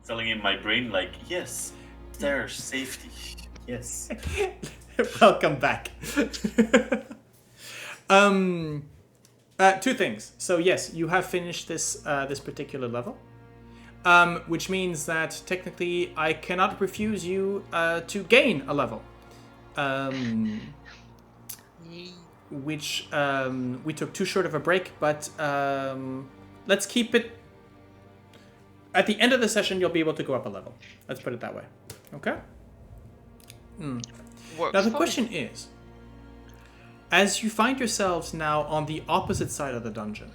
telling in my brain, like, yes, there's safety. Yes. Welcome back. Two things. So yes, you have finished this particular level, which means that technically I cannot refuse you to gain a level. Which we took too short of a break, but let's keep it. At the end of the session, you'll be able to go up a level. Let's put it that way. Okay? Now the question is, as you find yourselves now on the opposite side of the dungeon,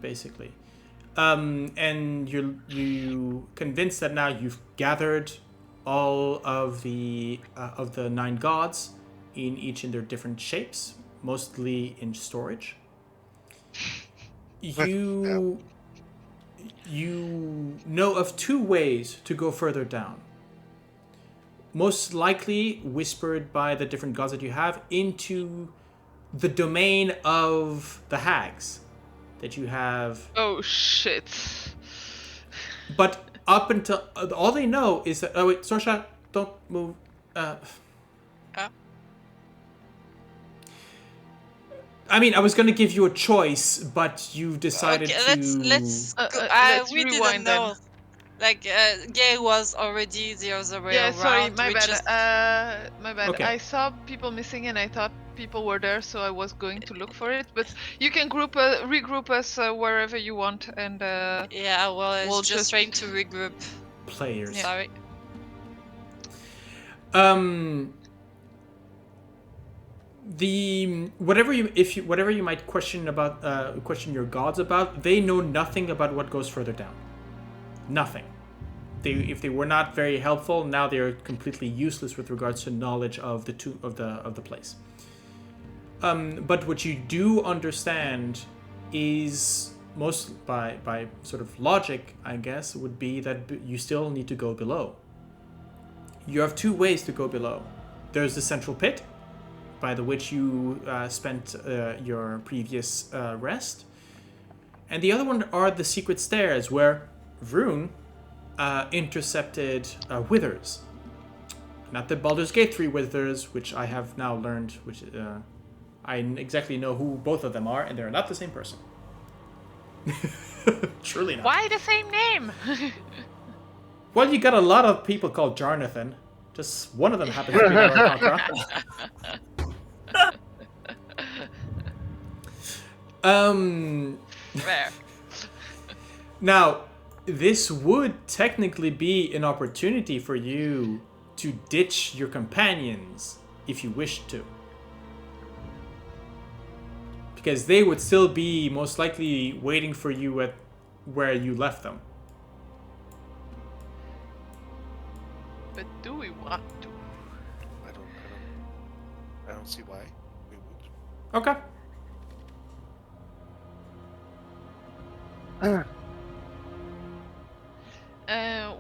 basically, and you convinced that now you've gathered all of the 9 gods in each in their different shapes, mostly in storage. You know of 2 ways to go further down. Most likely whispered by the different gods that you have into the domain of the hags that you have. Oh shit. But up until all they know is that, oh wait, Sorsha, don't move. I mean, I was going to give you a choice, but you decided Okay, to. let's go. Let's We rewind didn't know. then. Like, Gale was already the other way Yeah, around. sorry, my We bad. just- My bad. Okay. I saw people missing and I thought people were there, so I was going to look for it. But you can regroup us wherever you want, and Yeah, well, it's we'll just trying to regroup. Players. Sorry. The whatever you might question about question your gods about, they know nothing about what goes further down. Nothing. If they were not very helpful, now they are completely useless with regards to knowledge of the place. But what you do understand is, most by sort of logic, I guess, would be that you still need to go below. You have 2 ways to go below. There's the central pit, by the which you spent your previous rest. And the other one are the secret stairs, where Vroon intercepted withers. Not the Baldur's Gate 3 withers, which I have now learned, which I exactly know who both of them are, and they're not the same person. Truly not. why the same name? Well, you got a lot of people called Jarnathan. Just one of them happens to be Aarakocra. Fair. Now, this would technically be an opportunity for you to ditch your companions if you wished to. Because they would still be most likely waiting for you at where you left them. But do we want to? I don't see why we would. Okay.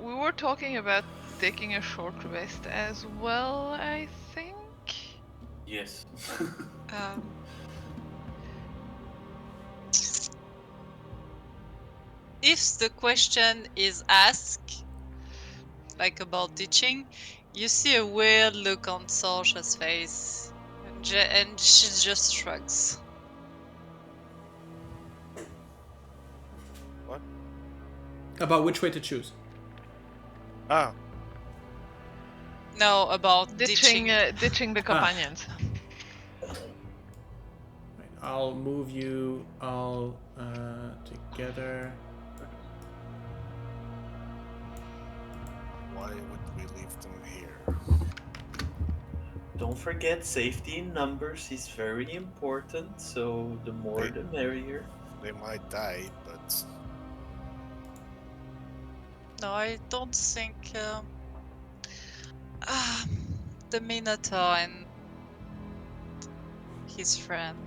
We were talking about taking a short rest as well, I think. Yes. If the question is asked, like about ditching, you see a weird look on Sorsha's face, and she just shrugs. What? About which way to choose. Ah, No, about ditching. Ditching the companions. Right, I'll move you all together. why would we leave them here? Don't forget, safety in numbers is very important, so the more the merrier. They might die, but No, I don't think the Minotaur and his friend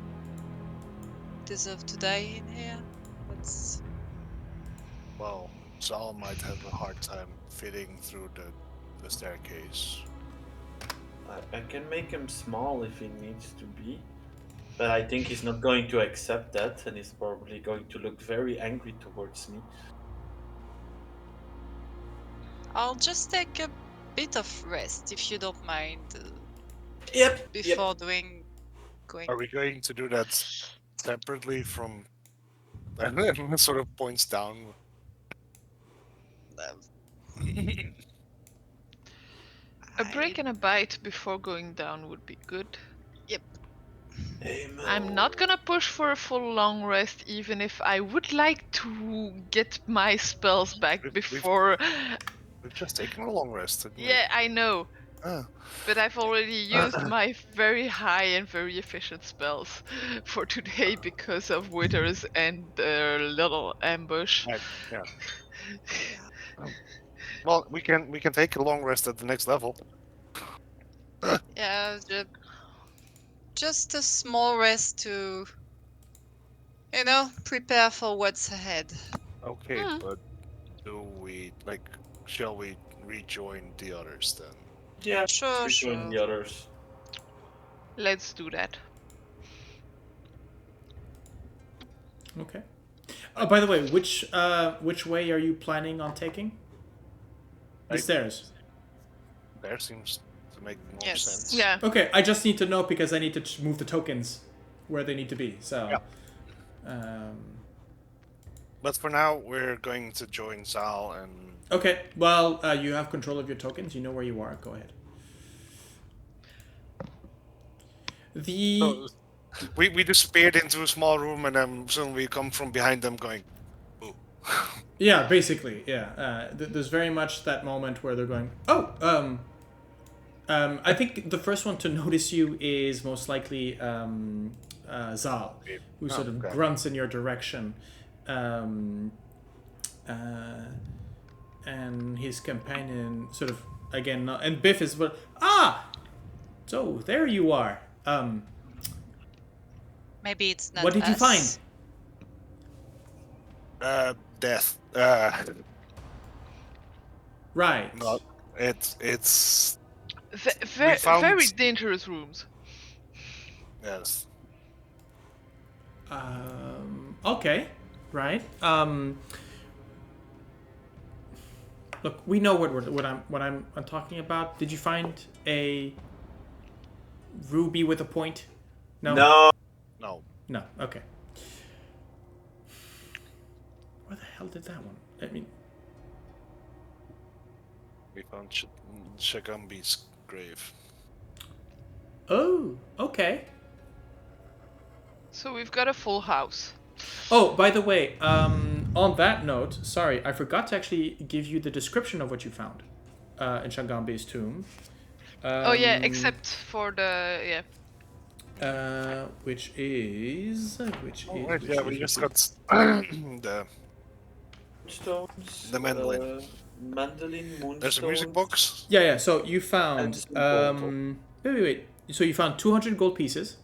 deserve to die in here. That's well, Zal might have a hard time fitting through the staircase. I can make him small if he needs to be, but I think he's not going to accept that, and he's probably going to look very angry towards me. I'll just take a bit of rest, if you don't mind, Yep. before going. Are we going to do that separately from? And then sort of points down. A break and a bite before going down would be good. Yep. I'm not gonna push for a full long rest, even if I would like to get my spells back We've- before. We've just taken a long rest. Didn't we? Yeah, I know. Ah. But I've already used my very high and very efficient spells for today because of withers and their little ambush. Right, yeah. Well, we can take a long rest at the next level. Yeah, just a small rest to, prepare for what's ahead. Okay, Hmm. but shall we rejoin the others then? Yeah. Sure, Between sure. the others. Let's do that. Okay. Oh, by the way, which way are you planning on taking? The stairs. There seems to make more Yes. sense. Yeah. Okay, I just need to know because I need to move the tokens where they need to be. So, But for now, we're going to join Zal and. okay. Well, you have control of your tokens. You know where you are. Go ahead. So, we disappeared into a small room, and then suddenly we come from behind them, going, "Ooh." Yeah, basically, yeah. There's very much that moment where they're going, oh, I think the first one to notice you is most likely Zal, who sort of grunts in your direction. And his companion sort of, again, and Biff is, but, so there you are. Maybe it's not What did you find? us. Death. Right. Not. It's. Very, found- very dangerous rooms. Yes. Okay. Right. Look, we know what I'm talking about. Did you find a ruby with a point? No. No. No. No. Okay. Where the hell did that one? I mean, We found Shagambi's grave. oh, okay. So we've got a full house. Oh, by the way, on that note, sorry, I forgot to actually give you the description of what you found in Shagambi's tomb. Oh yeah, except for the Which is Right, yeah, we just got the Stones. The mandolin. Mandolin, moonstones. There's a music box. Yeah. So you found And some gold. wait. So you found 200 gold pieces.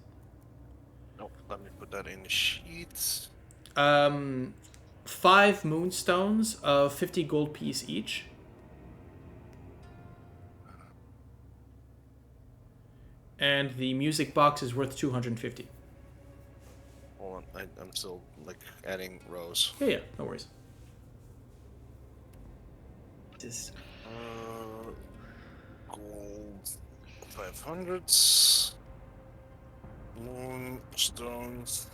No, let me put that in the sheets. 5 moonstones of 50 gold piece each. And the music box is worth 250. Hold on, I'm still adding rows. Yeah, no worries. This. Gold 500s. Moonstones.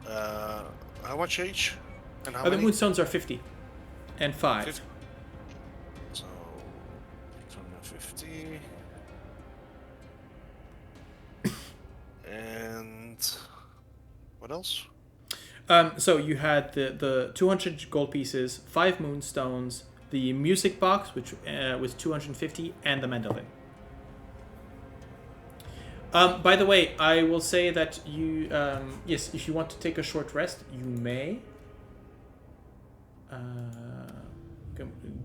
How much each? And how The many? moonstones are 50. And 5. 50. So 250. And what else? So you had the 200 gold pieces, 5 moonstones, the music box, which was 250, and the mandolin. By the way, I will say that you, yes, if you want to take a short rest, you may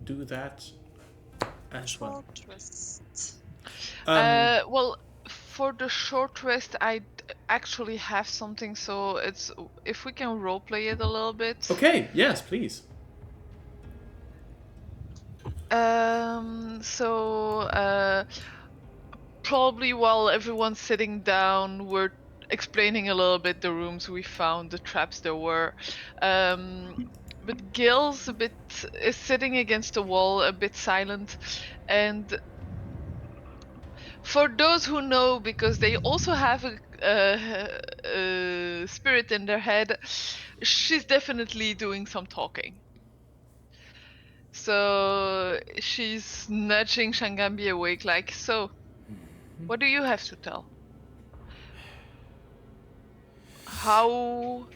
do that as well. Short rest. well, for the short rest, I actually have something. So it's if we can roleplay it a little bit. Okay, yes, please. Probably while everyone's sitting down, we're explaining a little bit the rooms we found, the traps there were. But but Gale's a bit is sitting against the wall, a bit silent, and for those who know, because they also have a spirit in their head, she's definitely doing some talking. So she's nudging Shangambi awake, like, so, what do you have to tell? How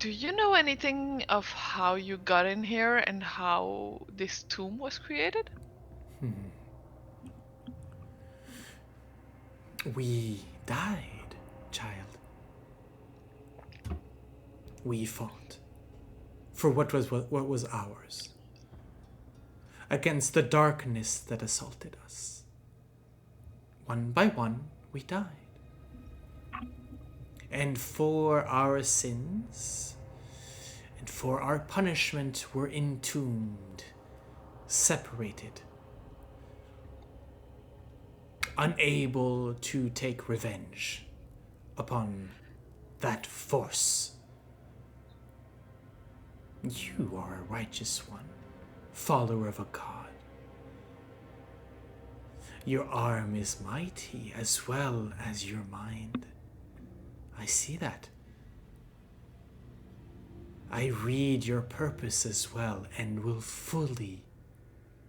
do you know anything of how you got in here and how this tomb was created? We died, child. We fought for what was ours, against the darkness that assaulted us. One by one, we died. And for our sins, and for our punishment, were entombed, separated, unable to take revenge upon that force. You are a righteous one, follower of a god. Your arm is mighty as well as your mind. I see that. I read your purpose as well and will fully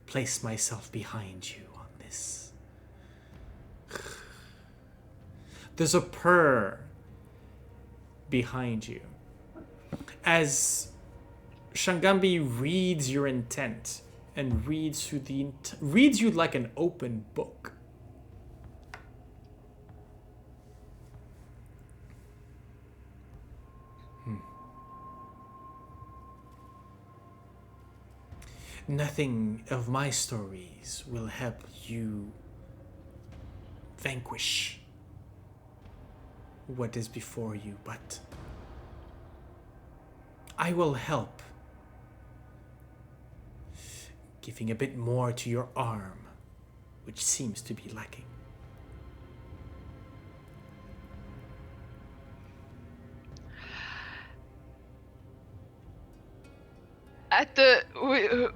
place myself behind you on this. There's a purr behind you as Shangambi reads your intent and reads you like an open book. Nothing of my stories will help you vanquish what is before you, but I will help, giving a bit more to your arm, which seems to be lacking.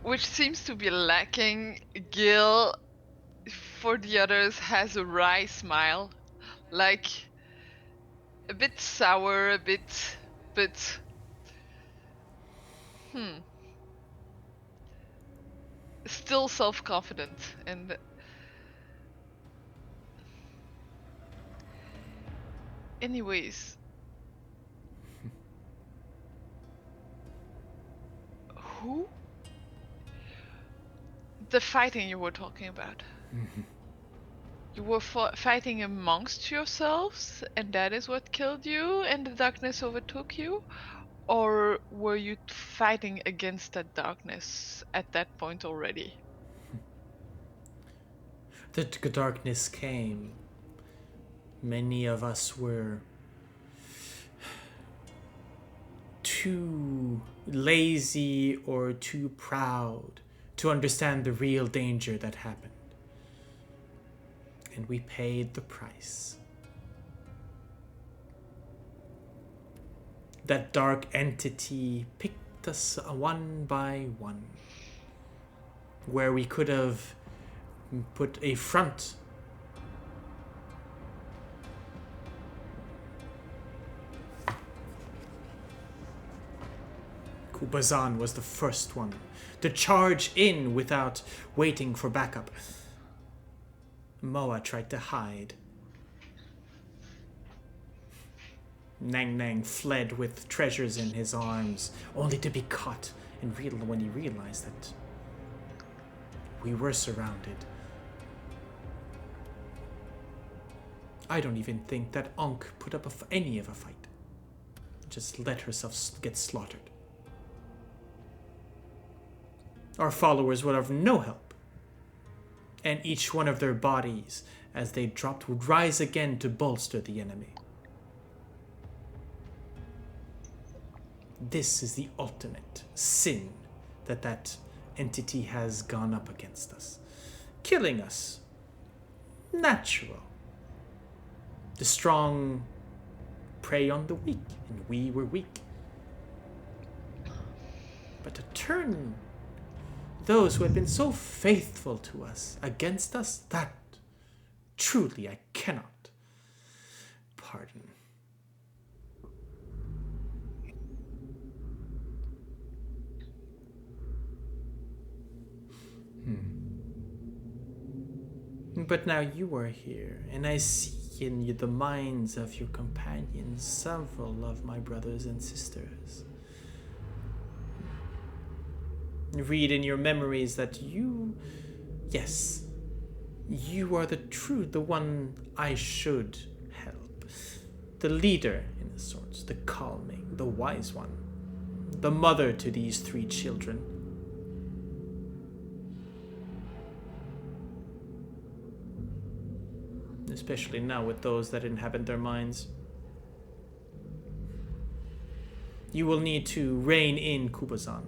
Which seems to be lacking, Gale, for the others, has a wry smile, like a bit sour, a bit, but still self-confident. And anyways, who? The fighting you were talking about. You were fighting amongst yourselves, and that is what killed you, and the darkness overtook you? Or were you fighting against that darkness at that point already? The darkness came. Many of us were too lazy or too proud to understand the real danger that happened. And we paid the price. That dark entity picked us one by one, where we could have put a front. Kubazan was the first one to charge in without waiting for backup. Moa tried to hide. Nang Nang fled with treasures in his arms, only to be caught and when he realized that we were surrounded. I don't even think that Ankh put up any of a fight. Just let herself get slaughtered. Our followers would have no help. And each one of their bodies, as they dropped, would rise again to bolster the enemy. This is the ultimate sin that entity has gone up against us. Killing us. Natural. The strong prey on the weak, and we were weak. But to turn those who had been so faithful to us against us, that truly I cannot pardon. But now you are here, and I see in you the minds of your companions, several of my brothers and sisters. Read in your memories that you, yes, you are the one I should help. The leader, in a sort, the calming, the wise one, the mother to these 3 children. Especially now with those that inhabit their minds. You will need to rein in Kubazan.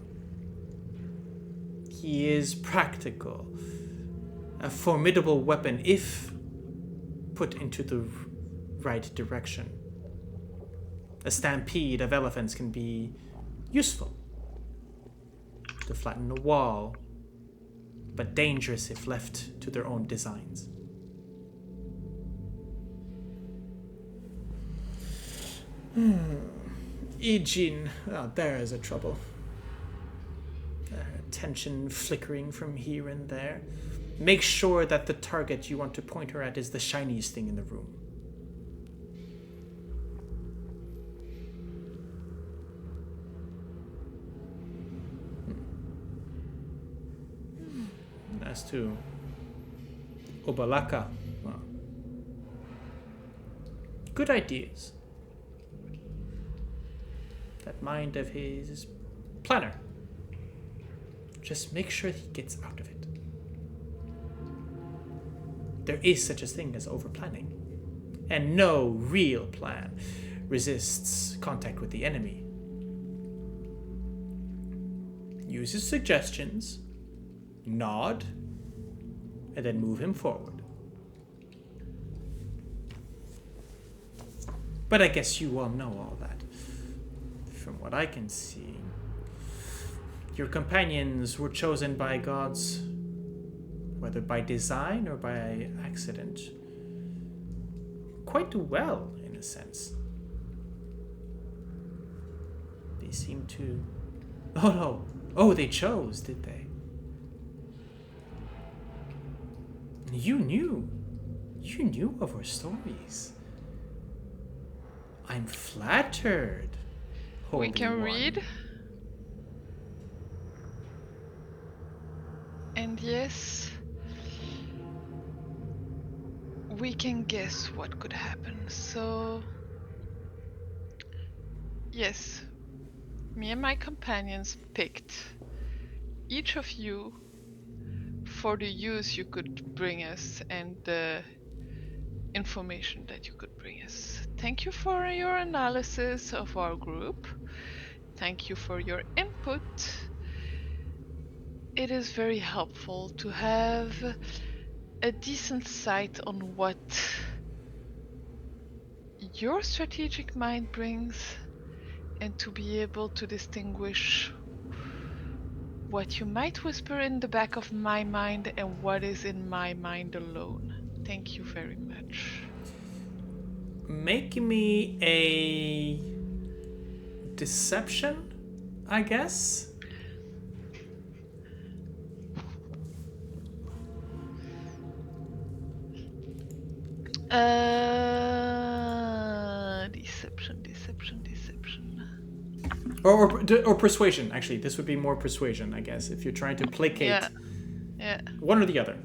He is practical, a formidable weapon if put into the right direction. A stampede of elephants can be useful to flatten a wall, but dangerous if left to their own designs. Ijin, there is a trouble. Tension flickering from here and there. Make sure that the target you want to point her at is the shiniest thing in the room. As to Obalaka, well, good ideas. That mind of his is planner. Just make sure he gets out of it. There is such a thing as overplanning, and no real plan resists contact with the enemy. Use his suggestions, nod, and then move him forward. But I guess you all know all that. From what I can see, your companions were chosen by gods, whether by design or by accident, quite well, in a sense. They seem to... Oh no! Oh, they chose, did they? You knew. You knew of our stories. I'm flattered. We can read. And yes, we can guess what could happen. So, yes, me and my companions picked each of you for the use you could bring us and the information that you could bring us. Thank you for your analysis of our group. Thank you for your input. It is very helpful to have a decent sight on what your strategic mind brings and to be able to distinguish what you might whisper in the back of my mind and what is in my mind alone. Thank you very much. Make me a deception, I guess. Deception. Or persuasion, actually. This would be more persuasion, I guess, if you're trying to placate. Yeah. One or the other.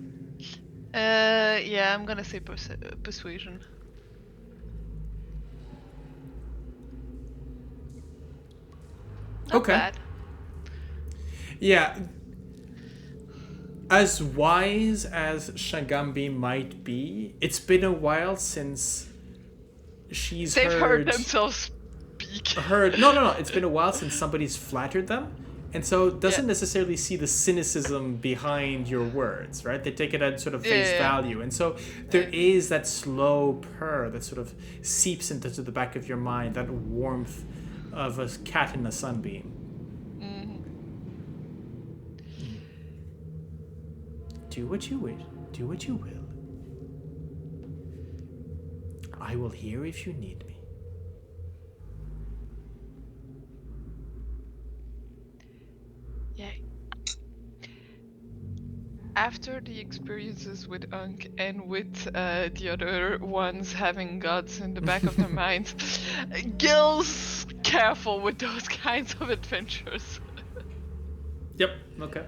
Yeah, I'm gonna say persuasion. Not Okay. bad. Yeah. As wise as Shagambi might be, it's been a while since They've heard themselves speak. No. It's been a while since somebody's flattered them, and so doesn't Yeah. necessarily see the cynicism behind your words, right? They take it at sort of face value, and so there is that slow purr that sort of seeps into the back of your mind, that warmth of a cat in a sunbeam. Do what you wish. Do what you will. I will hear if you need me. Yeah. After the experiences with Unk and with the other ones having gods in the back of their minds, Gil's careful with those kinds of adventures. Yep. Okay.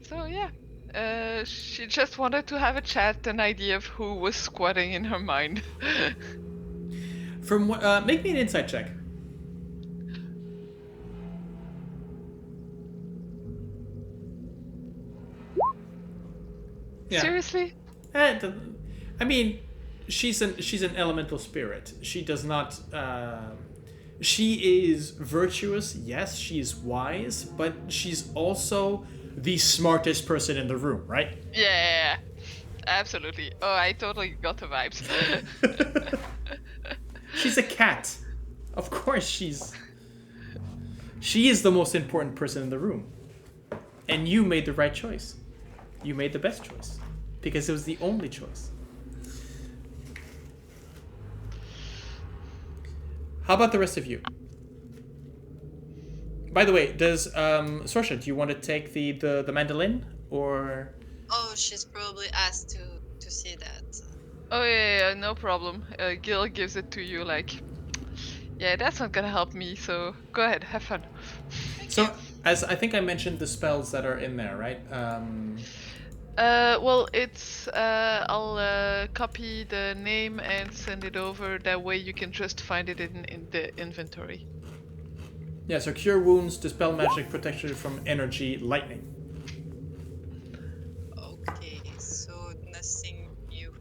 So yeah, she just wanted to have a chat, an idea of who was squatting in her mind. From what? Make me an insight check. Yeah. Seriously? I mean, she's an elemental spirit. She does not. She is virtuous. Yes, she is wise, but she's also the smartest person in the room, right? Yeah, absolutely. Oh, I totally got the vibes. She's a cat. Of course, she is the most important person in the room, and you made the right choice. You made the best choice because it was the only choice. How about the rest of you? By the way, does Sorsha, do you want to take the mandolin or? Oh, she's probably asked to see that. Oh yeah, no problem. Gil gives it to you like, yeah, that's not gonna help me, so go ahead, have fun. So, as I think I mentioned the spells that are in there, right? Well, it's, I'll copy the name and send it over, that way you can just find it in the inventory. Yeah, so Cure Wounds, Dispel Magic, Protection from Energy, Lightning. Okay, so nothing new.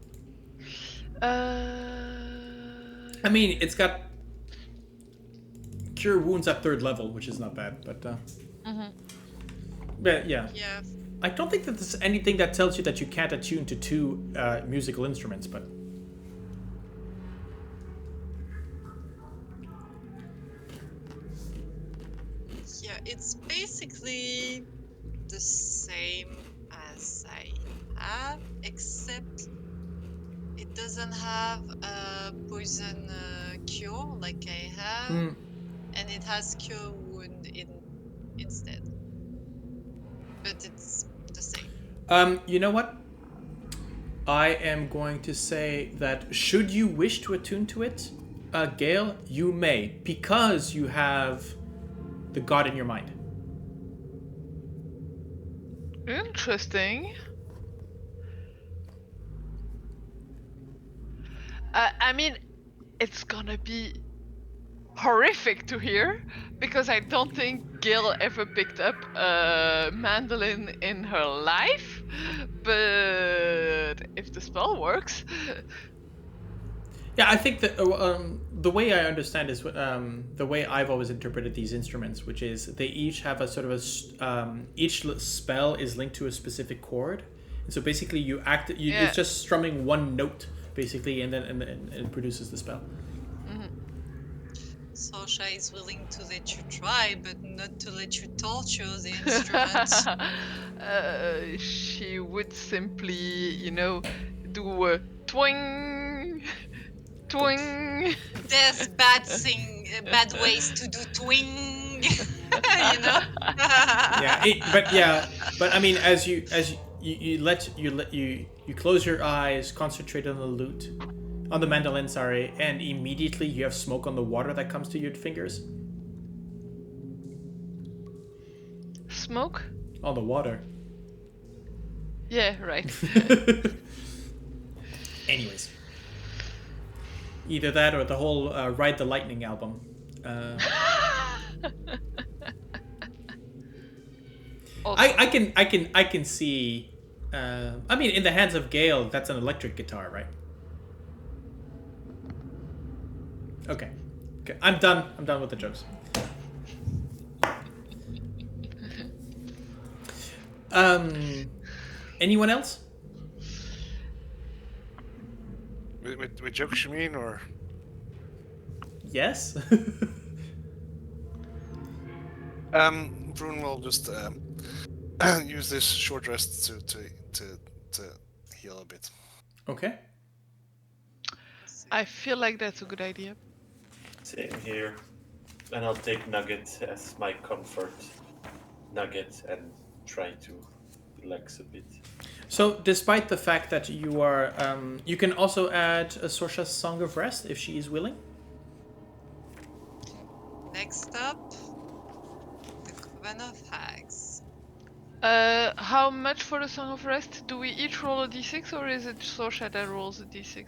I mean, it's got Cure Wounds at 3rd level, which is not bad, but but yeah. Yeah. I don't think that there's anything that tells you that you can't attune to 2 musical instruments, but Yeah, it's basically the same as I have, except it doesn't have a poison cure like I have, and it has cure wound instead. But it's the same. You know what? I am going to say that should you wish to attune to it, Gale, you may, because you have the god in your mind. Interesting. I mean, it's gonna be horrific to hear, because I don't think Gil ever picked up a mandolin in her life, but if the spell works... Yeah, I think that the way I understand is the way I've always interpreted these instruments, which is they each have a sort of each spell is linked to a specific chord, and so basically it's just strumming one note basically, and then it produces the spell. Sorsha is willing to let you try, but not to let you torture the instrument. She would simply, do a twing, twing. There's bad ways to do twing, you know. But I mean, as you close your eyes, concentrate on the lute, on the mandolin, sorry, and immediately you have smoke on the water that comes to your fingers. Smoke? On the water. Yeah, right. Anyways. Either that or the whole Ride the Lightning album. I can see. I mean, in the hands of Gale, that's an electric guitar, right? Okay. Okay, I'm done. I'm done with the jokes. Anyone else? With jokes, you mean, or? Yes. Vroon will just use this short rest to heal a bit. Okay. I feel like that's a good idea. Same here. And I'll take Nugget as my comfort nugget and try to relax a bit. So, despite the fact that you are, you can also add a Sorsha's Song of Rest if she is willing. Next up, the Coven of Hags. How much for the Song of Rest? Do we each roll a d6 or is it Sorsha that rolls a d6?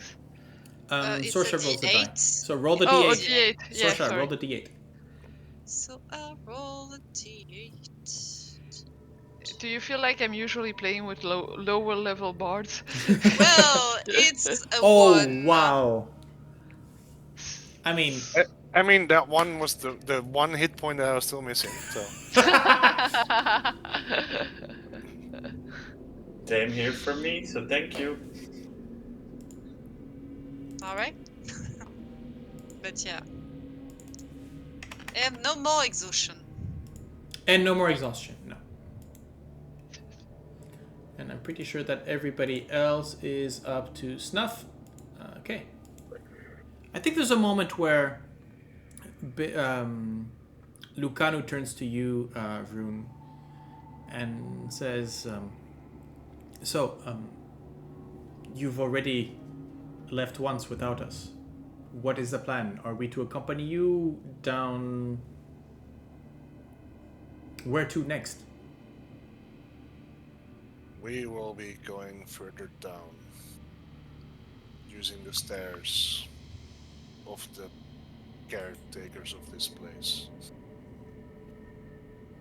It's Sorsha a rolls the die. D8. So roll the Oh, a d8. d8. Yeah, Sorsha, sorry. roll the d8. So I'll roll a D8. Do you feel like I'm usually playing with lower level bards? Well, it's a Oh, 1. wow. I mean, I mean, that one was the one hit point that I was still missing. So Same here for me, so thank you. Alright. But yeah. And no more exhaustion. and no more exhaustion, no. And I'm pretty sure that everybody else is up to snuff. Okay. I think there's a moment where Lucanu turns to you, Vroon, and says, you've already left once without us. What is the plan? Are we to accompany you down... Where to next? we will be going further down, using the stairs of the caretakers of this place.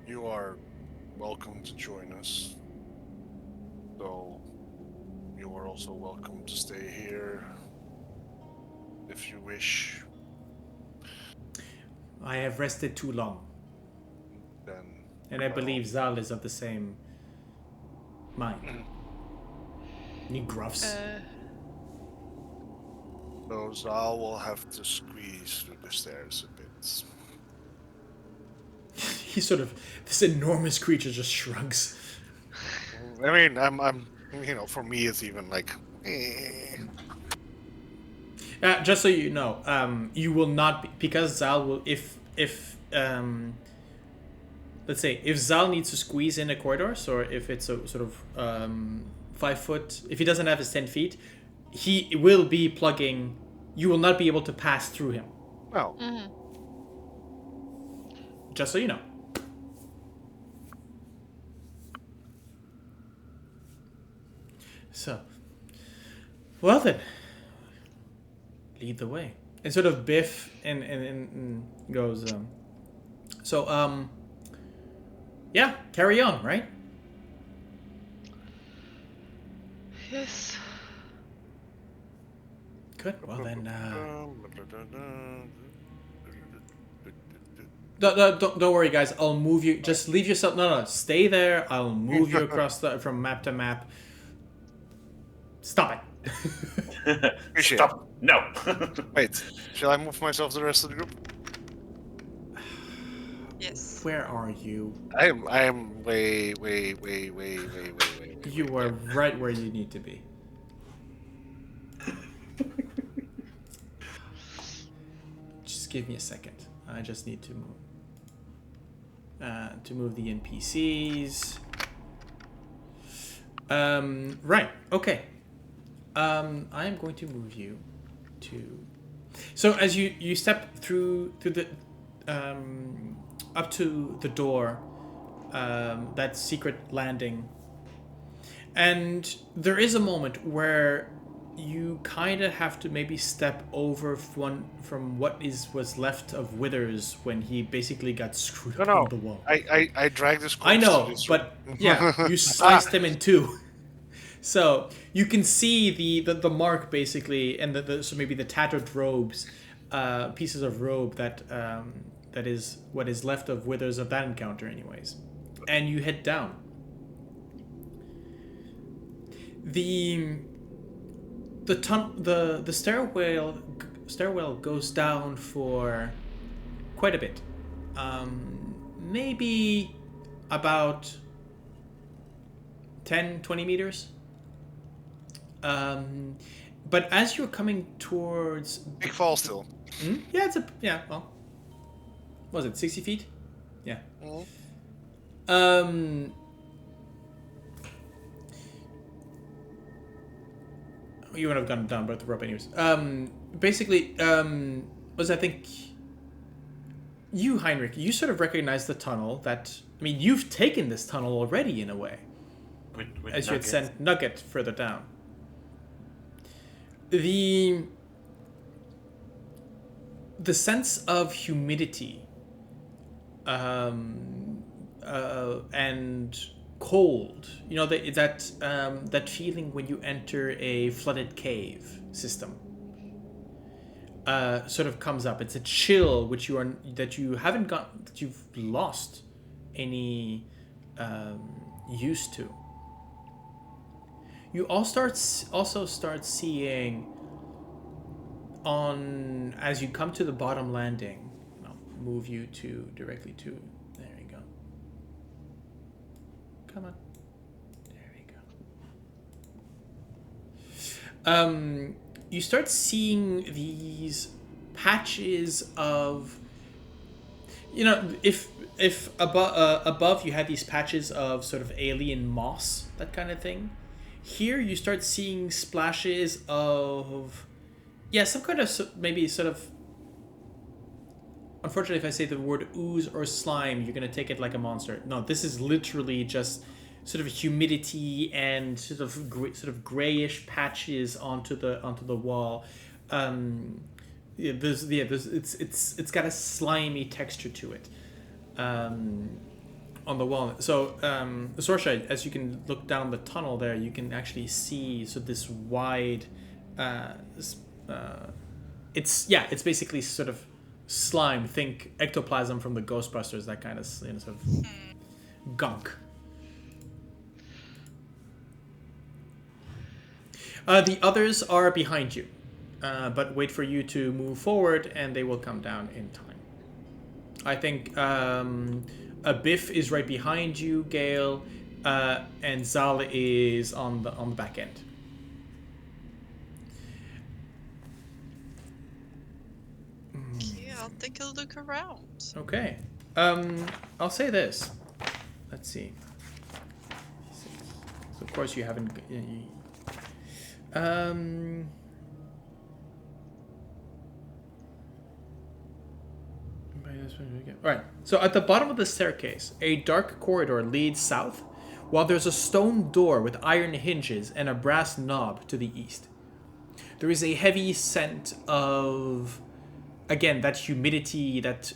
You are welcome to join us, though you are also welcome to stay here if you wish. I have rested too long, Then, and I well, believe Zal is of the same mind. And he gruffs. so Zal will have to squeeze through the stairs a bit. He sort of, this enormous creature just shrugs. I mean, I'm, for me, it's even like, Just so you know, you will not be, because Zal will, if let's say, if Zal needs to squeeze in a corridor, so if it's a sort of 5 foot, if he doesn't have his 10 feet, he will be plugging, you will not be able to pass through him. well, Just so you know. So, well then, lead the way. And sort of Biff and goes, yeah, carry on, right? Yes. Good. Well then, uh, don't worry, guys. I'll move you. Just leave yourself. No, stay there. I'll move you across from map to map. Stop it. Appreciate Stop. No. Wait, shall I move myself to the rest of the group? Yes. Where are you? I am way. You are right where you need to be. Just give me a second. I just need to move the NPCs. Right. Okay. I am going to move you to. So as you step through the up to the door, that secret landing, and there is a moment where you kind of have to maybe step over from what was left of Withers when he basically got screwed No, on the wall. I dragged this. I corpse know, to this but room. yeah, you sliced him in two. So you can see the mark basically, and so maybe the tattered robes pieces of robe that that is what is left of withers of that encounter, anyways. And you head down. The stairwell goes down for quite a bit. Maybe about 10-20 meters. But as you're coming towards... Big fall still. Yeah, well... Was it 60 feet? Yeah. You would have gone down both the rope anyways. Basically, was I think... You, Heinrich, you sort of recognize the tunnel that... I mean, you've taken this tunnel already, in a way. With As you had Nugget. sent Nugget further down. The sense of humidity and cold, you know, that feeling when you enter a flooded cave system, sort of comes up. It's a chill which you've lost any used to. You also start seeing as you come to the bottom landing. I'll move you directly to. There you go. Come on. There we go. You start seeing these patches of. You know, if above you had these patches of sort of alien moss, that kind of thing. Here you start seeing splashes of, some kind of maybe sort of. Unfortunately, if I say the word ooze or slime, you're gonna take it like a monster. No, this is literally just sort of humidity and sort of grayish patches onto the wall. It's got a slimy texture to it. On the wall. So, Sorsha, as you can look down the tunnel there, you can actually see this wide. It's basically sort of slime. Think ectoplasm from the Ghostbusters. That kind of sort of gunk. The others are behind you, but wait for you to move forward, and they will come down in time. I think. A Biff is right behind you, Gale, and Zal is on the back end. Okay, I'll take a look around. Okay. I'll say this. Let's see. So of course you haven't. Right. So at the bottom of the staircase, a dark corridor leads south, while there's a stone door with iron hinges and a brass knob to the east. There is a heavy scent of, again, that humidity, that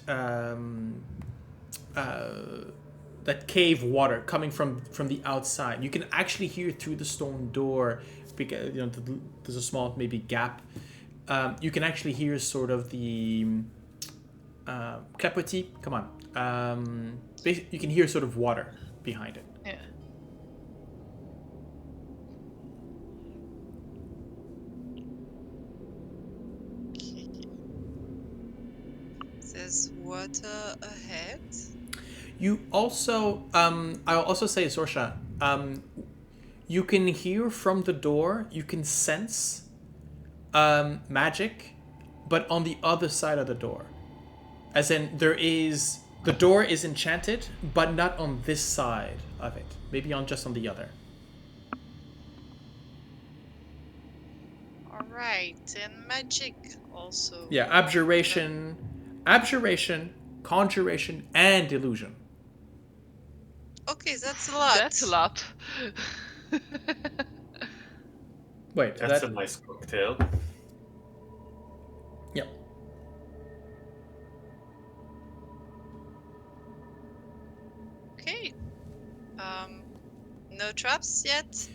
cave water coming from the outside. You can actually hear through the stone door, because there's a small maybe gap. You can actually hear sort of the clapotis. Come on. You can hear sort of water behind it. Yeah. There's water ahead. You also, I'll also say, Sorsha, you can hear from the door, you can sense magic, but on the other side of the door. As in, the door is enchanted, but not on this side of it. Maybe just on the other. Alright, and magic also. Yeah, abjuration, conjuration, and illusion. Okay, that's a lot. That's a lot. Wait, That's a nice cocktail. Yep. Okay. No traps yet?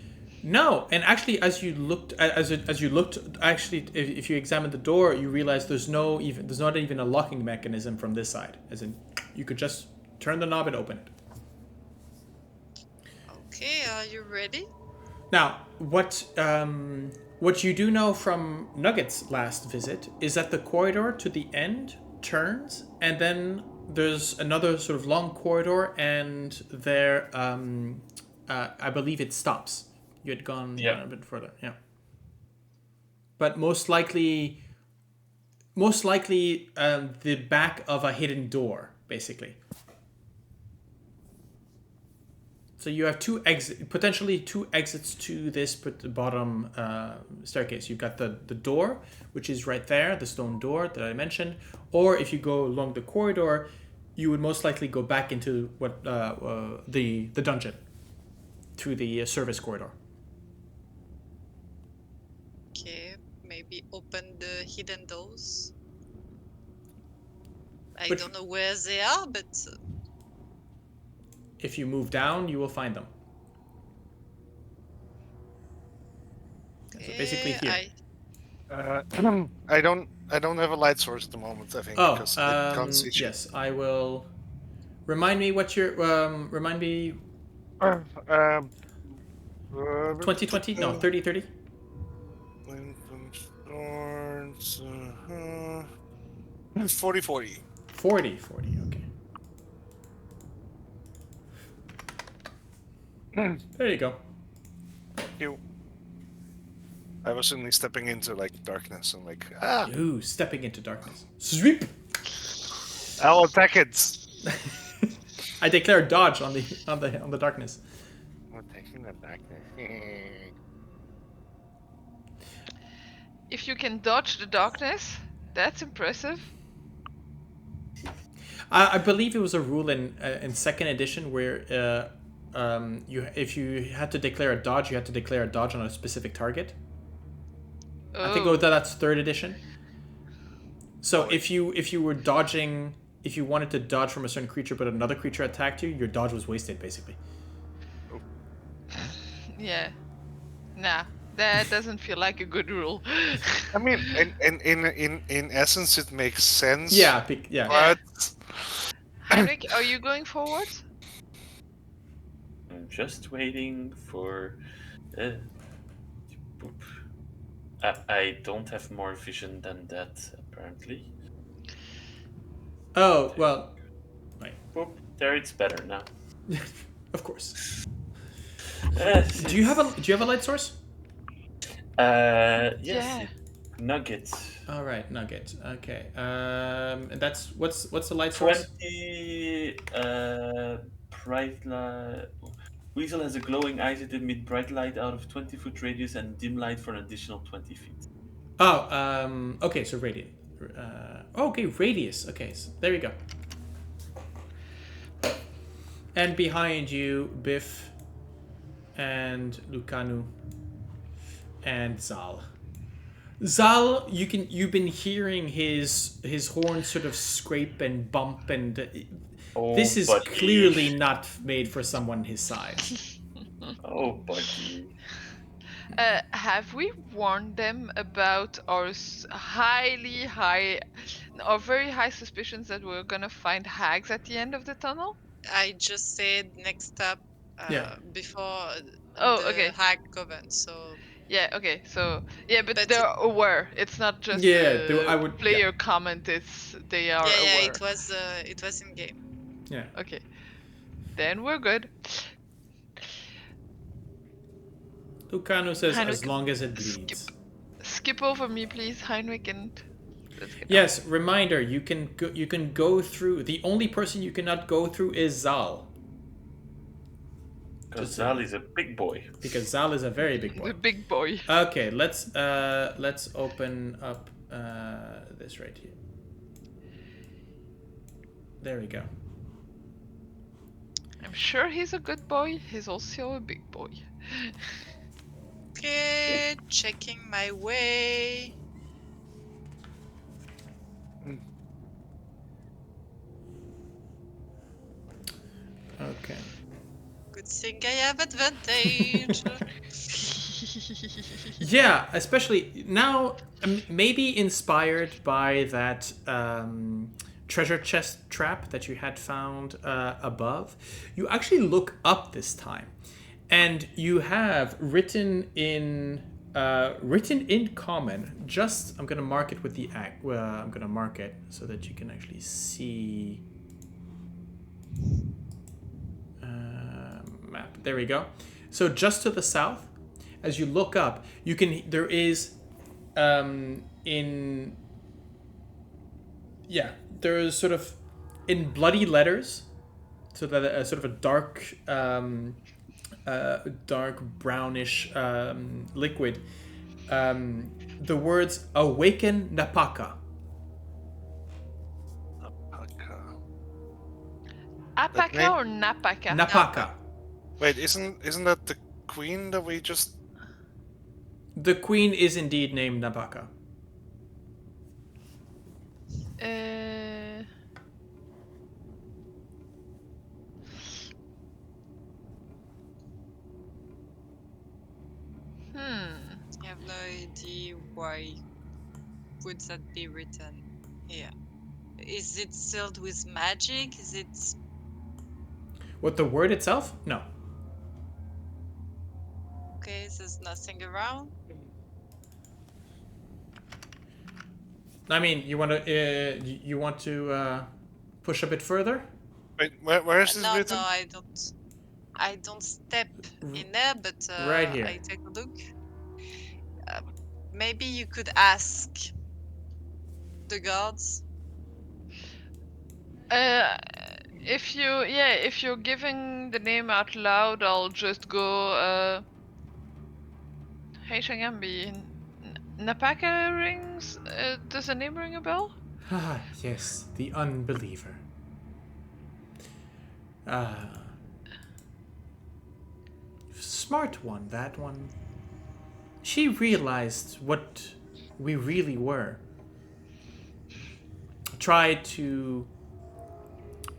No, and actually, as you looked, actually, if you examine the door, you realize there's not even a locking mechanism from this side. As in, you could just turn the knob and open it. Okay, are you ready? Now, what you do know from Nugget's last visit is that the corridor to the end turns, and then there's another sort of long corridor, and there, I believe it stops. You had gone a bit further, yeah. But most likely, the back of a hidden door, basically. So you have potentially two exits to this bottom staircase. You've got the door, which is right there, the stone door that I mentioned. Or if you go along the corridor, you would most likely go back into the dungeon through the service corridor. Okay, maybe open the hidden doors. I Which- don't know where they are, but If you move down, you will find them. So basically here. I don't have a light source at the moment. I think because I can't see shit. Yes, I will. Remind me what your remind me 2020? No, 3030. 40-40. 40, okay. There you go. You. I was suddenly stepping into like darkness and like Ooh, stepping into darkness. Sweep! I'll attack it. I declare dodge on the darkness. I'm attacking the darkness. If you can dodge the darkness, that's impressive. I believe it was a rule in second edition where if you had to declare a dodge, you had to declare a dodge on a specific target. I think that's third edition. So if you were dodging, if you wanted to dodge from a certain creature but another creature attacked you, your dodge was wasted basically. Yeah. Nah, that doesn't feel like a good rule. I mean, in essence, it makes sense. Yeah, But Heinrich, are you going forward? I'm just waiting for. Boop. I don't have more vision than that, apparently. Oh well. Right. Boop. There, it's better now. Of course. Do you have a light source? Yes. Yeah. Nuggets. All right, nugget. Okay. And that's what's the light source? 20 bright light. Weasel has a glowing eye that emit bright light out of 20-foot radius and dim light for an additional 20 feet. Oh, okay, so radiant. Okay, radius. Okay, so there you go. And behind you, Biff and Lucanu and Zal. Zal, you've been hearing his horn sort of scrape and bump, and this is buddy. clearly not made for someone his size. Oh, buddy. Have we warned them about our very high suspicions that we're gonna find hags at the end of the tunnel? I just said next step before okay. hag coven, so Yeah, okay, so yeah, but But they're aware. It's not just I would player comment, they are yeah, aware. it was in game. Yeah. Okay. Then we're good. Lucanu says, Heinrich, as long as it bleeds. Skip over me, please, Heinrich, and let's get Yes, reminder, you can go through. The only person you cannot go through is Zal. Because Zal is a big boy. Because Zal is a very big boy. the big boy. Okay, let's open up this right here. There we go. I'm sure he's a good boy. He's also a big boy. Okay, checking my way. Okay. Good thing I have advantage. Yeah, especially now, maybe inspired by that treasure chest trap that you had found above. You actually look up this time, and you have written in common. Just I'm gonna mark it with the act. I'm gonna mark it so that you can actually see. Map. There we go. So just to the south, as you look up, there is there is sort of in bloody letters, so that sort of a dark brownish liquid. The words "Awaken Napaka." Apaka or Napaka? Napaka. Wait, isn't that the queen that we just? The queen is indeed named Napaka. I have no idea why would that be written here. Is it sealed with magic? Is it... What, the word itself? No. Okay, there's nothing around? I mean, you want to push a bit further? Wait, where is this No, written? no, I don't step in there, but Right here. I take a look. Maybe you could ask the guards. If you're giving the name out loud, I'll just go. Hey Shangambi, Napaka rings. Does the name ring a bell? Ah, yes, the unbeliever. Smart one, that one. She realized what we really were. Tried to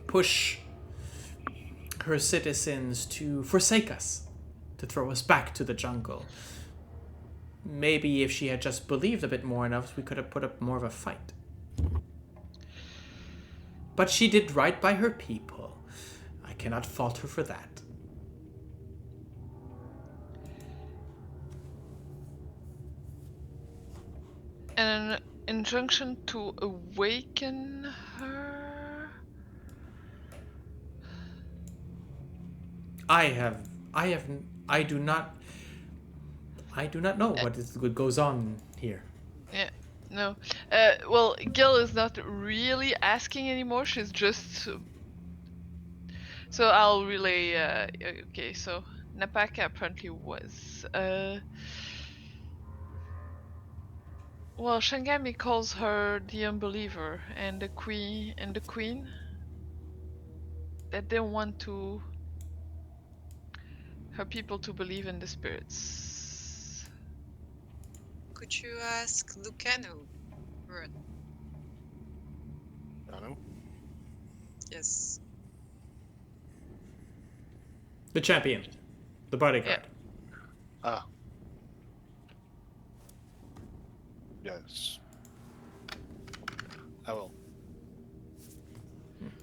push her citizens to forsake us, to throw us back to the jungle. Maybe if she had just believed a bit more enough, we could have put up more of a fight. But she did right by her people. I cannot fault her for that. An injunction to awaken her. I do not know what goes on here. Yeah, no. Well, Gale is not really asking anymore. She's just. So I'll relay. Okay, so Napaka apparently was. Well, Shangami calls her the unbeliever, and the queen, that they want her people to believe in the spirits. Could you ask Lucano? No. Yes. The champion. The bodyguard. Ah. Yes. I will.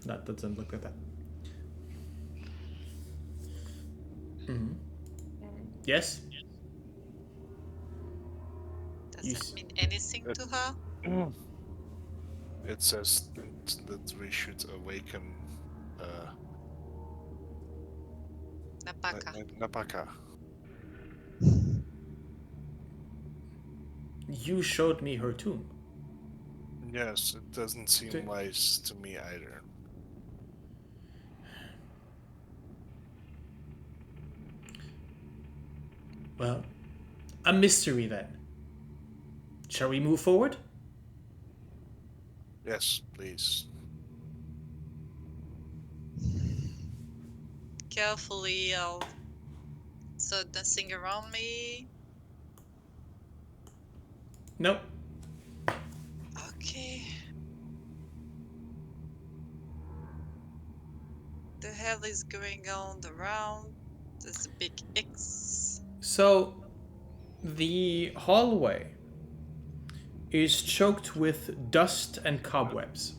That doesn't look like that. Mm-hmm. Yes? Does that mean anything to her? It says that we should awaken Napaka. Napaka. You showed me her tomb. Yes, it doesn't seem wise to me either. Well, a mystery then. Shall we move forward? Yes, please. Carefully, so nothing around me. Nope. Okay. The hell is going on around? There's a big X. So, The hallway is choked with dust and cobwebs.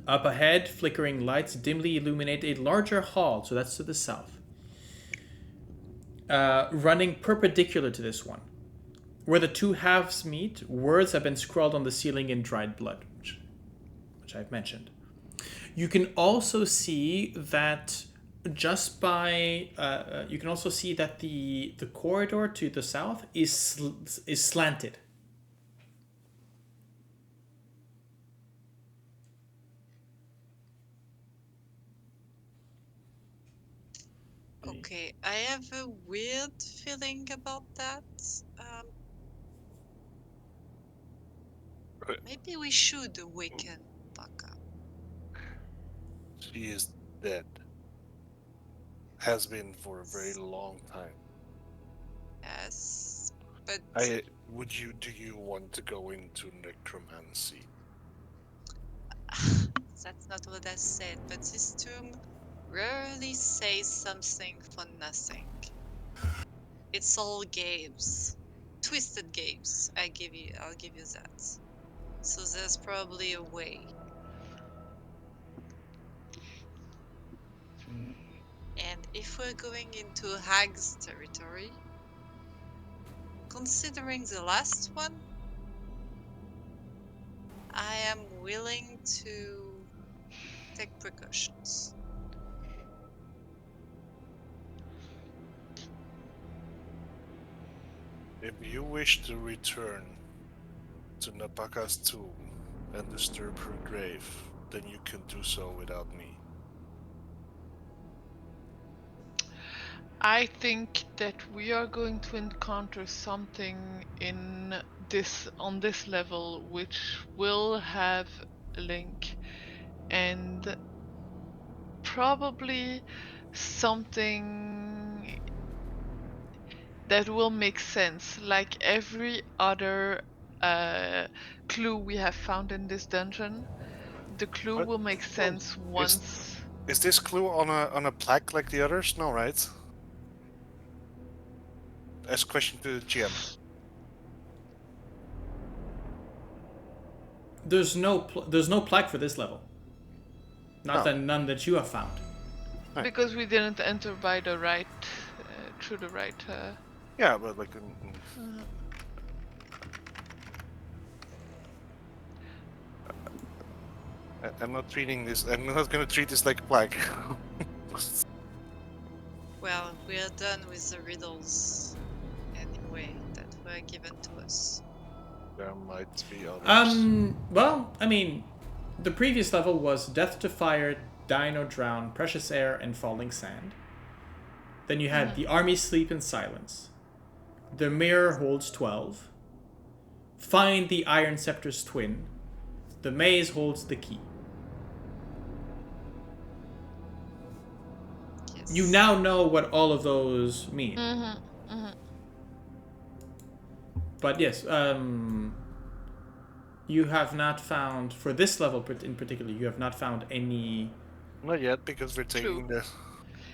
Up ahead, flickering lights dimly illuminate a larger hall, so that's to the south, running perpendicular to this one. Where the two halves meet, words have been scrawled on the ceiling in dried blood, which I've mentioned. You can also see that the corridor to the south is slanted. Okay, I have a weird feeling about that. Maybe we should awaken Baka. She is dead. Has been for a very long time. Yes, but Do you want to go into necromancy? that's not what I said. But this tomb rarely says something for nothing. It's all games, twisted games. I'll give you that. So there's probably a way. And if we're going into Hag's territory, considering the last one, I am willing to take precautions. If you wish to return to Napaka's tomb and disturb her grave, then you can do so without me. I think that we are going to encounter something on this level which will have a link, and probably something that will make sense, like every other clue we have found in this dungeon. The clue What? will make sense once. Is this clue on a plaque like the others? No, right? As a question to the GM. There's no plaque for this level. None that you have found. Right. Because we didn't enter by the right, through the right. Yeah, but like. I'm not treating this. I'm not gonna treat this like a plague. Well, we are done with the riddles anyway that were given to us. There might be others. Well, I mean, the previous level was Death to Fire, Dine or Drown, Precious Air, and Falling Sand. Then you had The Army Sleep in Silence. The Mirror holds 12. Find the Iron Scepter's twin. The Maze holds the key. Yes. You now know what all of those mean. But yes, you have not found, for this level in particular, you have not found any... Not yet, because we're taking the...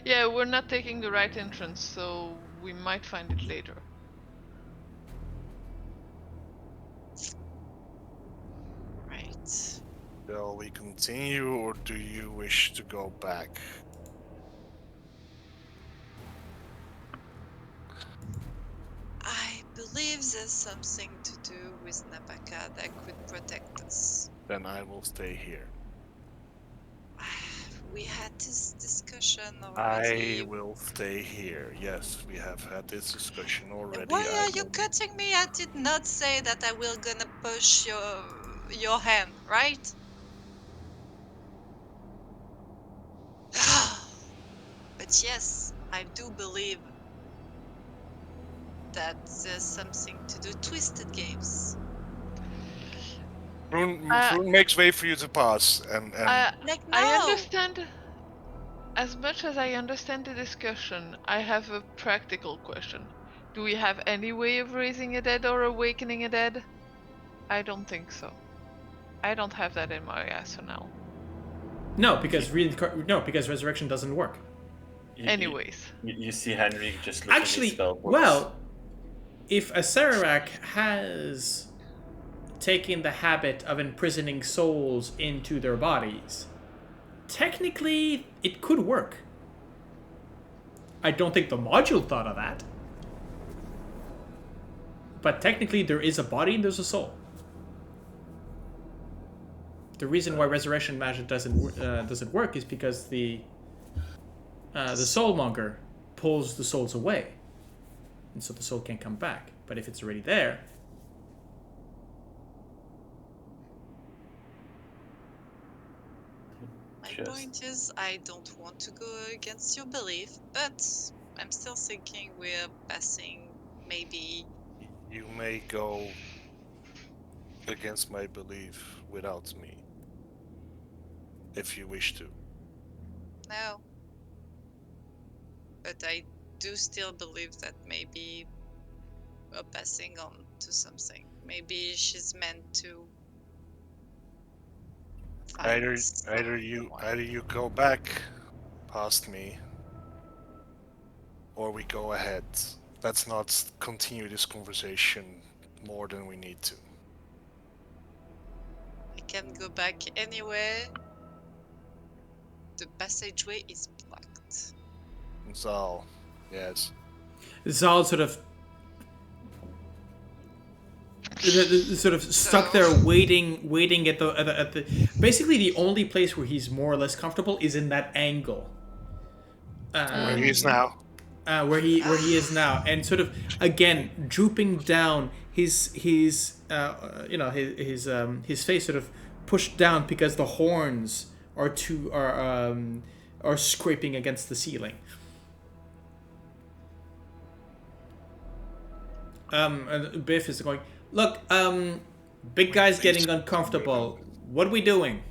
Yeah, we're not taking the right entrance, so we might find it later. Right. Shall we continue, or do you wish to go back? I believe there's something to do with Napaka that could protect us. Then I will stay here. We had this discussion already. I will stay here. Yes, we have had this discussion already. Why are you cutting me? I did not say that I will gonna push your hand, right? But yes, I do believe that there's something to do. Twisted games. Vroon makes way for you to pass, and Like, no. I understand. As much as I understand the discussion, I have a practical question. Do we have any way of raising a dead or awakening a dead? I don't think so. I don't have that in my arsenal. No, because resurrection doesn't work. Anyways. You see Heinrich just looking at his Actually, spell books. well, if a Sararak has taken the habit of imprisoning souls into their bodies, technically it could work. I don't think the module thought of that. But technically there is a body and there's a soul. The reason why resurrection magic doesn't work is because the soulmonger pulls the souls away, and so the soul can't come back. But if it's already there, My point is, I don't want to go against your belief, but I'm still thinking we're passing maybe. You may go against my belief without me, if you wish to. No. But I do still believe that maybe we're passing on to something. Maybe she's meant to. Either you go back past me, or we go ahead. Let's not continue this conversation more than we need to. I can go back anywhere. The passageway is blocked. Zal, yes. Zal sort of stuck there waiting at the basically the only place where he's more or less comfortable is in that angle Where he is now. where he is now, and sort of again drooping down, his face sort of pushed down because the horns are scraping against the ceiling. And Biff is going, look, big guy's getting uncomfortable. What are we doing?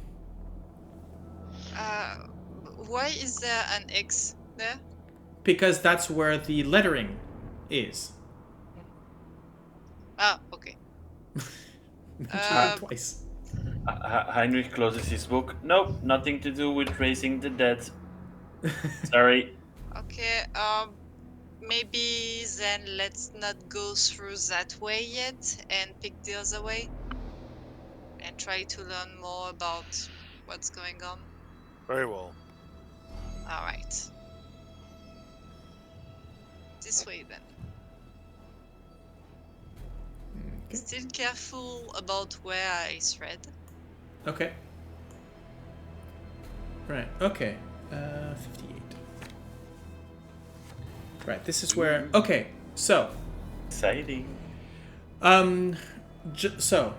Why is there an X there? Because that's where the lettering is. Ah, okay. Twice. Heinrich closes his book. Nope, nothing to do with raising the dead. Sorry. Okay, maybe then let's not go through that way yet and pick the other way and try to learn more about what's going on. Very well. Alright. This way then. Okay. Still careful about where I thread. Okay. Right. Okay. 58. Right. This is where. Okay. So. Exciting. Just so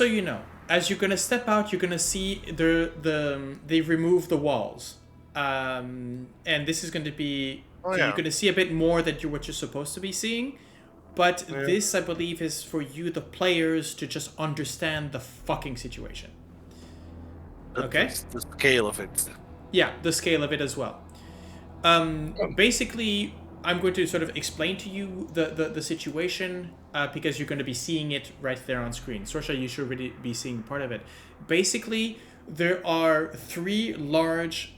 you know, as you're gonna step out, you're gonna see they've removed the walls, and this is going to be. You're gonna see a bit more than what you're supposed to be seeing. But this, I believe, is for you, the players, to just understand the fucking situation. Okay? The scale of it. Yeah, the scale of it as well. Basically, I'm going to sort of explain to you the situation because you're going to be seeing it right there on screen. Sorsha, you should already be seeing part of it. Basically, there are 3 large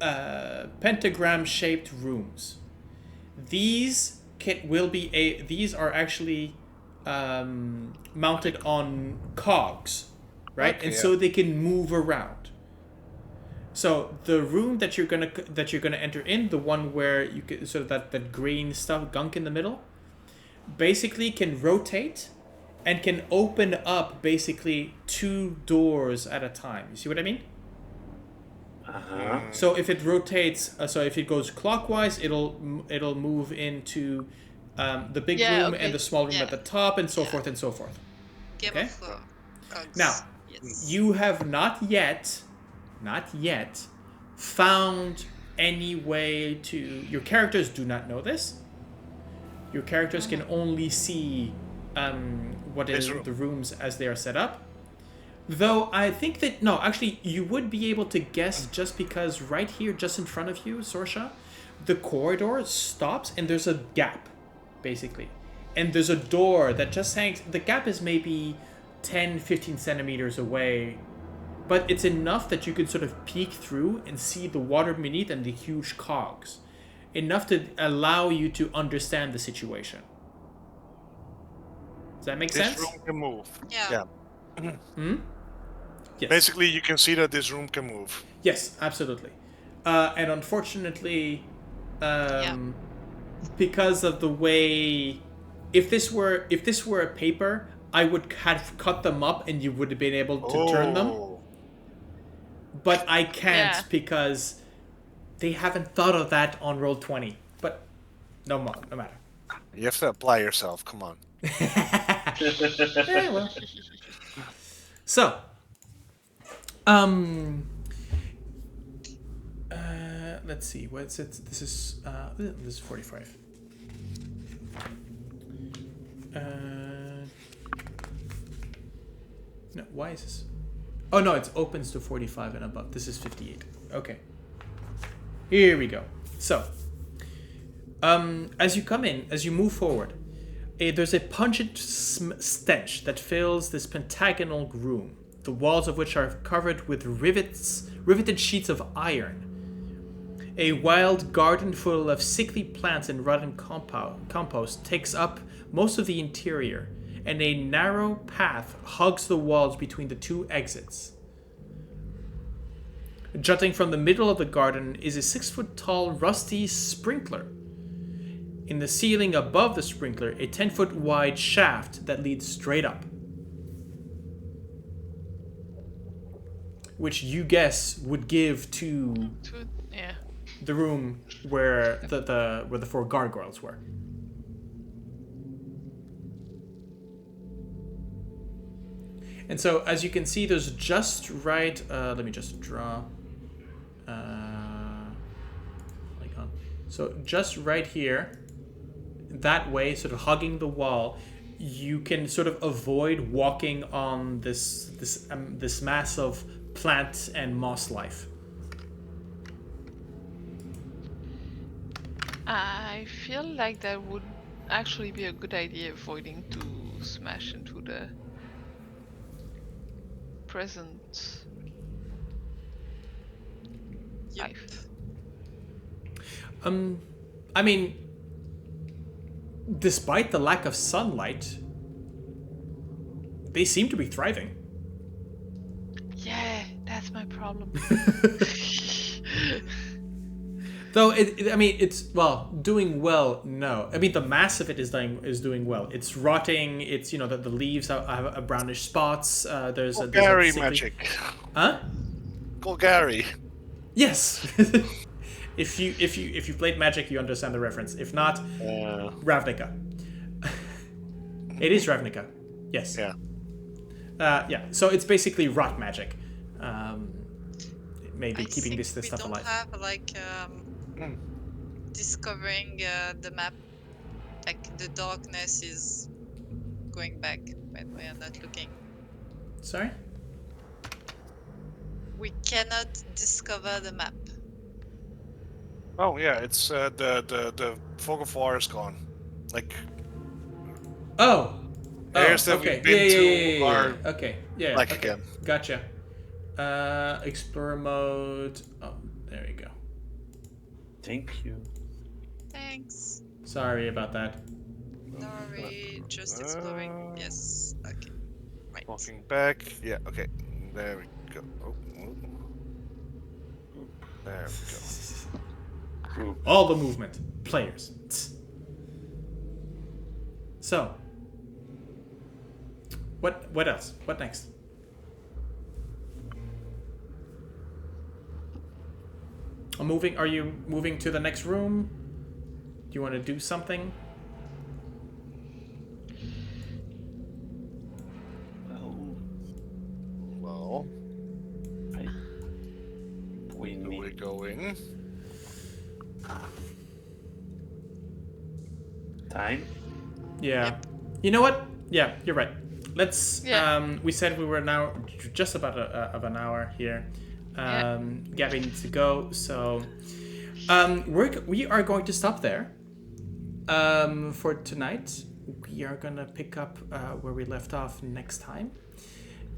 pentagram-shaped rooms. These are actually mounted on cogs, right? Okay, and so they can move around. So the room that you're gonna enter in, the one where you can sort of that green stuff gunk in the middle, basically can rotate and can open up basically 2 doors at a time. You see what I mean? Uh-huh. So if it rotates, if it goes clockwise, it'll move into the big room and the small room at the top, and so forth and so forth. Game Okay. of Cogs. Now, Yes. you have not yet found any way to. Your characters do not know this. Your characters can only see what is the rooms as they are set up. Though I think that you would be able to guess just because right here, just in front of you, Sorsha, the corridor stops and there's a gap, basically, and there's a door that just hangs. The gap is maybe 10-15 centimeters away, but it's enough that you can sort of peek through and see the water beneath and the huge cogs. enough to allow you to understand the situation. Does that make This sense? room can move. Yeah. Yes. Basically, you can see that this room can move. Yes, absolutely. And unfortunately, because of the way, if this were a paper, I would have cut them up and you would have been able to turn them. But I can't because they haven't thought of that on Roll20. But no matter. You have to apply yourself. Come on. Yeah, well. So, let's see. What's it? This is 45. No, why is this? Oh no, it opens to 45 and above. This is 58. Okay. Here we go. So, as you move forward, there's a pungent stench that fills this pentagonal room, the walls of which are covered with riveted sheets of iron. A wild garden full of sickly plants and rotten compost takes up most of the interior, and a narrow path hugs the walls between the two exits. Jutting from the middle of the garden is a 6-foot-tall rusty sprinkler. In the ceiling above the sprinkler, a 10-foot-wide shaft that leads straight up, which you guess would give to the room where the 4 gargoyles were. And so, as you can see, there's just right. Let me just draw. So just right here, that way, sort of hugging the wall, you can sort of avoid walking on this mass of plant and moss life. I feel like that would actually be a good idea, avoiding to smash into the present life. I mean, despite the lack of sunlight, they seem to be thriving. Yeah, that's my problem. Though it's doing well. No, I mean the mass of it is doing well. It's rotting. It's the leaves have brownish spots. There's Golgari magic. Huh? Golgari. Yes. If you played Magic, you understand the reference. If not, Ravnica. It is Ravnica. Yes. Yeah. Yeah. So it's basically rot magic. Maybe keeping this stuff alive. We don't have discovering the map. Like the darkness is going back when we are not looking. Sorry? We cannot discover the map. Oh yeah, it's the fog of war is gone. Like. Oh. Areas that okay. we've been to are okay. Yeah. like okay. again. Gotcha. Explorer mode. Oh, there you go. Thank you. Thanks. Sorry about that. No worry, just exploring. Yes. Okay. Right. Walking back. Yeah. Okay. There we go. Oh. There we go. All the movement. Players. So. What else? What next? Are you moving to the next room? Do you want to do something? Well. We We're going. Time. Yeah. Yep. You know what? Yeah, you're right. Let's. Yeah. We said we were now just about of an hour here. Gabby needs to go, so we are going to stop there. For tonight, we are gonna pick up where we left off next time,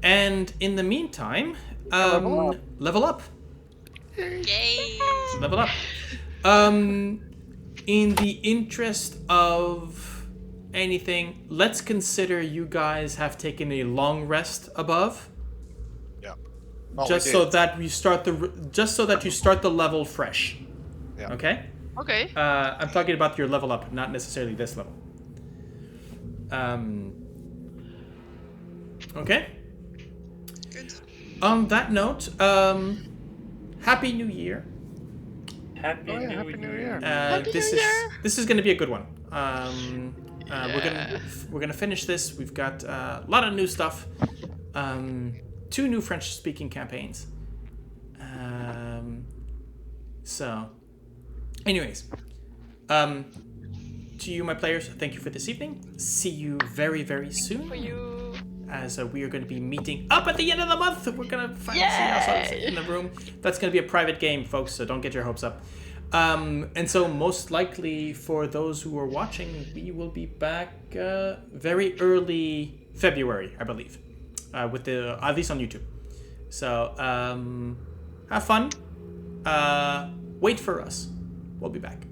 and in the meantime, level up. Yay! Level up. in the interest of anything, let's consider you guys have taken a long rest above, Yeah. Oh, just we so did. that you start the level fresh. Yeah. Okay. Okay. I'm talking about your level up, not necessarily this level. Okay. Good. On that note, Happy New Year. Happy Oh, yeah, New Happy New Year. Year. Happy This New is Year. this is gonna be a good one. Yeah. We're gonna finish this. We've got a lot of new stuff. 2 new French-speaking campaigns. So, anyways, to you, my players, thank you for this evening. See you very, very soon. For you. As we are going to be meeting up at the end of the month. We're going to finally see ourselves in the room. That's going to be a private game, folks, so don't get your hopes up. And so most likely for those who are watching, we will be back very early February, I believe, with the at least on YouTube. So have fun. Wait for us. We'll be back.